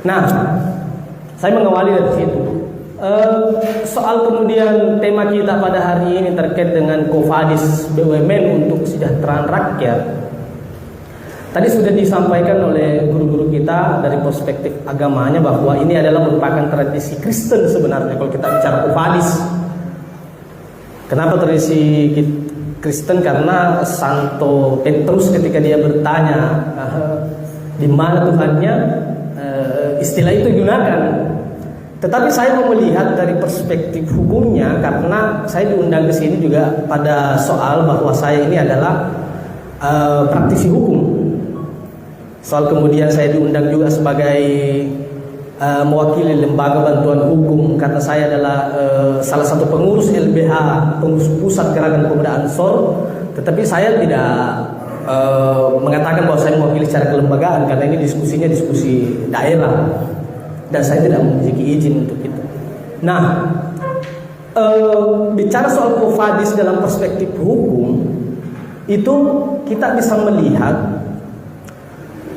Nah, saya mengawali dari situ. Soal kemudian tema kita pada hari ini terkait dengan Qofadis BUMN untuk kesejahteraan rakyat. Tadi sudah disampaikan oleh guru-guru kita dari perspektif agamanya bahwa ini adalah merupakan tradisi Kristen sebenarnya kalau kita bicara Qofadis. Kenapa tradisi Kristen? Karena Santo Petrus ketika dia bertanya di mana Tuhannya, istilah itu digunakan. Tetapi saya mau melihat dari perspektif hukumnya, karena saya diundang ke sini juga pada soal bahwa saya ini adalah praktisi hukum. Soal kemudian saya diundang juga sebagai mewakili lembaga bantuan hukum, karena saya adalah salah satu pengurus LBH, pengurus pusat Gerakan Pemuda Ansor. Tetapi saya tidak mengatakan bahwa saya mewakili secara kelembagaan, karena ini diskusinya diskusi daerah dan saya tidak memiliki izin untuk itu. Nah, bicara soal Qofadis dalam perspektif hukum, itu kita bisa melihat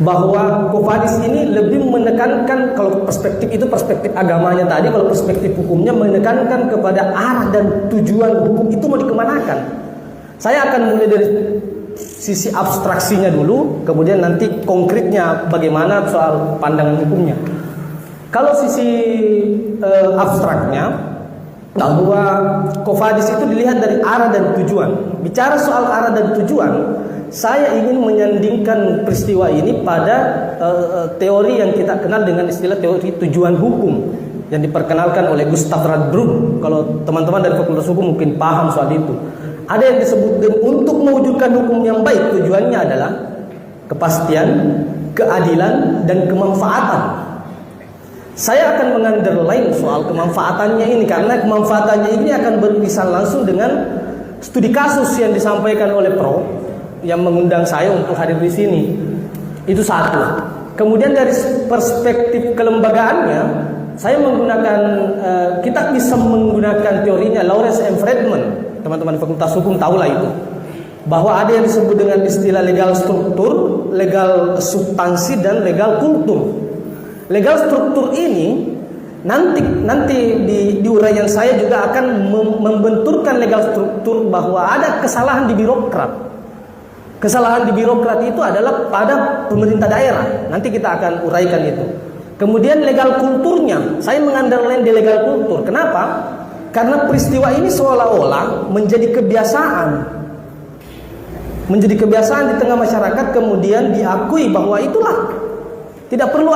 bahwa Qofadis ini lebih menekankan, kalau perspektif itu perspektif agamanya tadi, kalau perspektif hukumnya menekankan kepada arah dan tujuan hukum itu mau dikemanakan. Saya akan mulai dari sisi abstraksinya dulu, kemudian nanti konkretnya bagaimana soal pandangan hukumnya. Kalau sisi abstraknya, bahwa Qofadis itu dilihat dari arah dan tujuan. Bicara soal arah dan tujuan, saya ingin menyandingkan peristiwa ini pada teori yang kita kenal dengan istilah teori tujuan hukum yang diperkenalkan oleh Gustav Radbruch. Kalau teman-teman dari Fakultas Hukum mungkin paham soal itu. Ada yang disebut dengan untuk mewujudkan hukum yang baik, tujuannya adalah kepastian, keadilan, dan kemanfaatan. Saya akan mengunderline soal kemanfaatannya ini, karena kemanfaatannya ini akan beririsan langsung dengan studi kasus yang disampaikan oleh Prof yang mengundang saya untuk hadir di sini. Itu satu. Kemudian dari perspektif kelembagaannya, saya menggunakan kita bisa menggunakan teorinya Lawrence M. Friedman. Teman-teman Fakultas Hukum tahulah itu. Bahwa ada yang disebut dengan istilah legal struktur, legal substansi, dan legal kultur. Legal struktur ini nanti di uraian saya juga akan membenturkan legal struktur bahwa ada kesalahan di birokrat. Kesalahan di birokrat itu adalah pada pemerintah daerah. Nanti kita akan uraikan itu. Kemudian legal kulturnya, saya mengunderline di legal kultur. Kenapa? Karena peristiwa ini seolah-olah menjadi kebiasaan. Menjadi kebiasaan di tengah masyarakat, kemudian diakui bahwa itulah tidak perlu